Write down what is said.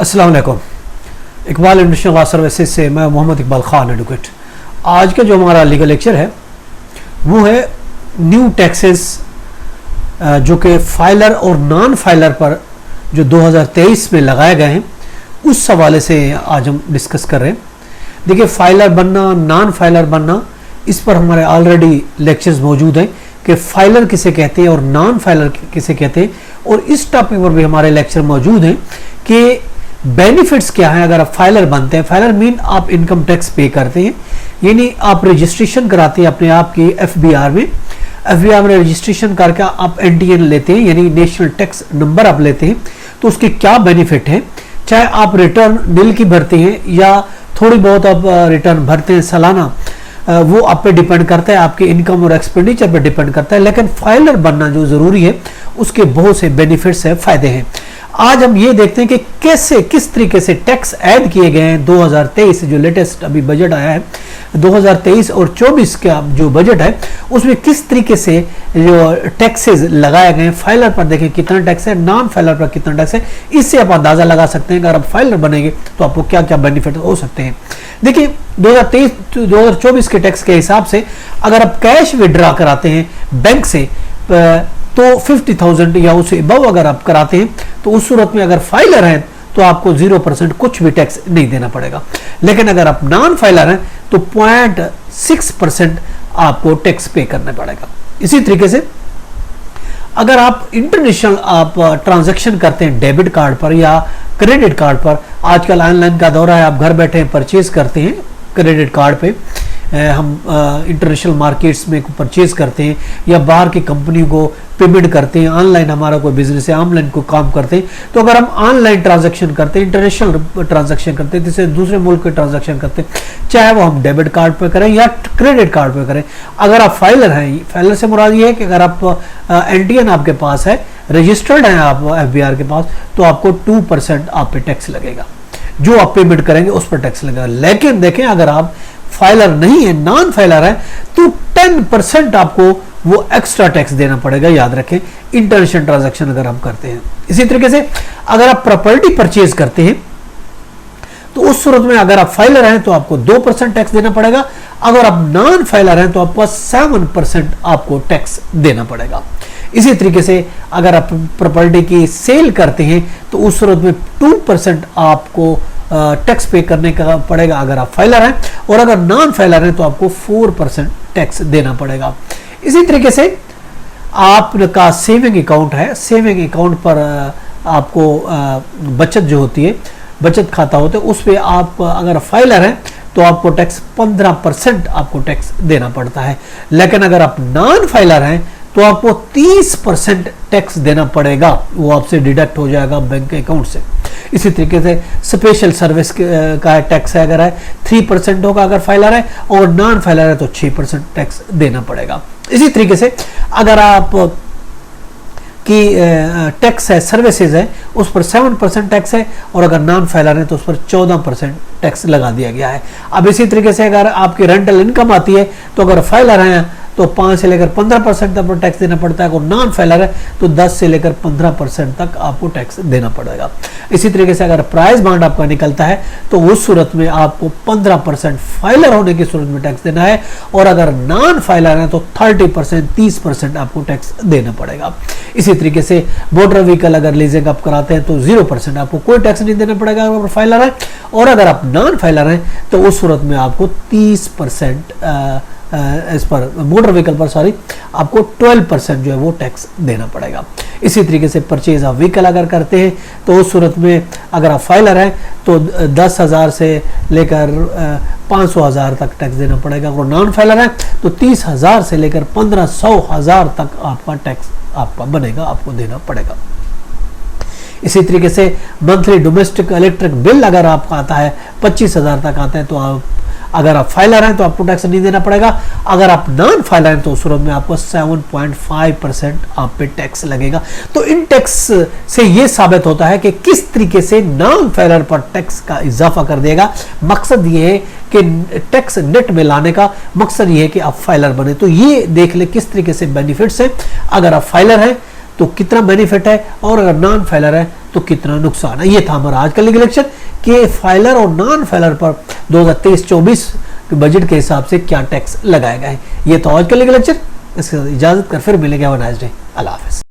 अस्सलाम वालेकुम। Iqbal international law services से मैं मोहम्मद इकबाल खान एडवोकेट। आज का जो हमारा लीगल लेक्चर है वो है न्यू टैक्सेस जो कि फाइलर और नॉन फाइलर पर जो 2023 में लगाए गए हैं उस हवाले से आज हम डिस्कस कर रहे हैं। देखिए, फाइलर बनना, नॉन फाइलर बनना, इस पर हमारे ऑलरेडी लेक्चर्स मौजूद हैं कि फाइलर किसे कहते हैं और नॉन फाइलर किसे कहते हैं, और इस टॉपिक पर भी हमारे लेक्चर मौजूद हैं कि बेनिफिट्स क्या है अगर आप फाइलर बनते हैं। फाइलर मीन आप इनकम टैक्स पे करते हैं, यानी आप रजिस्ट्रेशन कराते हैं अपने आप की एफबीआर में। एफबीआर में रजिस्ट्रेशन करके आप एनटीएन लेते हैं, यानी नेशनल टैक्स नंबर आप लेते हैं। तो उसके क्या बेनिफिट है, चाहे आप रिटर्न निल की भरते हैं या थोड़ी बहुत आप रिटर्न भरते हैं सालाना, वो आप पे डिपेंड करता है, आपके इनकम और एक्सपेंडिचर पे डिपेंड करता है। लेकिन फाइलर बनना जो ज़रूरी है उसके बहुत से बेनिफिट्स है, फ़ायदे हैं। आज हम ये देखते हैं कि कैसे किस तरीके से टैक्स ऐड किए गए हैं। 2023 जो लेटेस्ट अभी बजट आया है, 2023 और 24 का जो बजट है उसमें किस तरीके से जो टैक्सेस लगाए गए हैं। फाइलर पर देखें कितना टैक्स है, नॉन फाइलर पर कितना टैक्स है, इससे आप अंदाज़ा लगा सकते हैं कि अगर आप फाइलर बनेंगे तो आपको क्या क्या बेनिफिट हो सकते हैं। देखिए, 2023-2024 के टैक्स के हिसाब से अगर आप कैश विड्रा कराते हैं बैंक से तो 50,000 या उससे अबव अगर आप कराते हैं तो उस सूरत में अगर फाइलर हैं तो आपको 0% कुछ भी टैक्स नहीं देना पड़ेगा। लेकिन अगर आप नॉन फाइलर हैं तो 0.6% आपको टैक्स पे करना पड़ेगा। इसी तरीके से अगर आप इंटरनेशनल आप ट्रांजैक्शन करते हैं डेबिट कार्ड पर या क्रेडिट कार्ड पर, आजकल ऑनलाइन का दौरा है, आप घर बैठे परचेज करते हैं क्रेडिट कार्ड पे, हम इंटरनेशनल मार्केट्स में परचेज करते हैं या बाहर की कंपनी को पेमेंट करते हैं, ऑनलाइन हमारा कोई बिजनेस है, ऑनलाइन को काम करते हैं। तो अगर हम ऑनलाइन ट्रांजैक्शन करते हैं, इंटरनेशनल ट्रांजैक्शन करते हैं, जैसे दूसरे मुल्क के ट्रांजैक्शन करते हैं, चाहे वो हम डेबिट कार्ड पे करें या क्रेडिट कार्ड पे करें, अगर आप फाइलर हैं, फाइलर से मुराद ये है कि अगर आप एनटीएन आपके पास है, रजिस्टर्ड हैं आप एफबीआर के पास, तो आपको 2% आप पे टैक्स लगेगा, जो आप पेमेंट करेंगे उस पर टैक्स लगेगा। लेकिन देखें, अगर आप फाइलर नहीं है, नॉन फाइलर है, तो 10% आपको वो एक्स्ट्रा टैक्स देना पड़ेगा। याद रखें, इंटरनेशनल ट्रांजैक्शन अगर हम करते हैं। इसी तरीके से अगर आप प्रॉपर्टी परचेज करते हैं तो उस सूरत में अगर आप फाइलर हैं तो आपको 2% टैक्स देना पड़ेगा। अगर आप नॉन फाइलर हैं तो आपको 7% आपको टैक्स देना पड़ेगा। इसी तरीके से अगर आप प्रॉपर्टी की सेल करते हैं तो उस सूरत में 2% आपको टैक्स पे करने का पड़ेगा अगर आप फाइलर हैं, और अगर नॉन फाइलर हैं तो आपको 4% टैक्स देना पड़ेगा। इसी तरीके से आपका सेविंग अकाउंट है, सेविंग अकाउंट पर आपको बचत जो होती है, बचत खाता होता है, उस पर आप अगर फाइलर हैं तो आपको टैक्स 15% आपको टैक्स देना पड़ता है। लेकिन अगर आप नॉन फाइलर हैं तो आपको 30% टैक्स देना पड़ेगा, वो आपसे डिडक्ट हो जाएगा बैंक अकाउंट से। इसी तरीके से स्पेशल सर्विस का टैक्स है, अगर है 3% होगा अगर फाइलर है, और नॉन फाइलर है तो 6% टैक्स देना पड़ेगा। इसी तरीके से अगर आप की टैक्स है, सर्विसेज है, उस पर 7% टैक्स है, और अगर नॉन फाइलर है तो उस पर 14% टैक्स लगा दिया गया है। अब इसी तरीके से अगर आपकी रेंटल इनकम आती है तो अगर फाइलर है तो 5 से लेकर 15% तक टैक्स देना पड़ता है, और नॉन फाइलर है तो 10 से लेकर 15% तक आपको टैक्स देना पड़ेगा। इसी तरीके से अगर प्राइस बॉन्ड आपका निकलता है तो उस सूरत में आपको 15% फाइलर होने की सूरत में टैक्स देना है, और अगर नॉन फाइलर है तो 30% आपको टैक्स देना पड़ेगा। इसी तरीके से मोटर व्हीकल अगर लीजिंग आप कराते हैं तो 0% आपको कोई टैक्स नहीं देना पड़ेगा अगर फाइलर है, और अगर आप नॉन फाइलर हैं तो उस सूरत में आपको 30% इस पर मोटर व्हीकल पर आपको 12% जो है वो टैक्स देना पड़ेगा। इसी तरीके से परचेज ऑफ व्हीकल अगर करते हैं तो उस सूरत में अगर आप फाइलर हैं तो 10,000 से लेकर 500,000 तक टैक्स देना पड़ेगा, और नॉन फाइलर हैं तो 30,000 से लेकर 1500,000 तक आपका टैक्स आपका बनेगा, आपको देना पड़ेगा। इसी तरीके से मंथली डोमेस्टिक इलेक्ट्रिक बिल अगर आपका आता है 25,000 तक आता है तो आप अगर आप फाइलर हैं तो आपको टैक्स नहीं देना पड़ेगा। अगर आप नॉन फाइलर हैं तो उस सूरत में आपको 7.5% आप पे टैक्स लगेगा। तो इन टैक्स से ये साबित होता है कि किस तरीके से नॉन फाइलर पर टैक्स का इजाफा कर देगा। मकसद ये है कि टैक्स नेट में लाने का मकसद ये है कि आप फाइलर बने। तो ये देख ले किस तरीके से बेनिफिट्स है, अगर आप फाइलर हैं तो कितना बेनिफिट है, और अगर नॉन फाइलर है तो कितना नुकसान है। ये था हमारा आज का लीगल लेक्चर कि फाइलर और नॉन फाइलर पर 2023-24 बजट के हिसाब से क्या टैक्स लगाया गया है। ये तो आज का लीगल लेक्चर। इसके साथ इजाजत कर, फिर मिलेंगे। Have a nice day. Allah हाफिज़।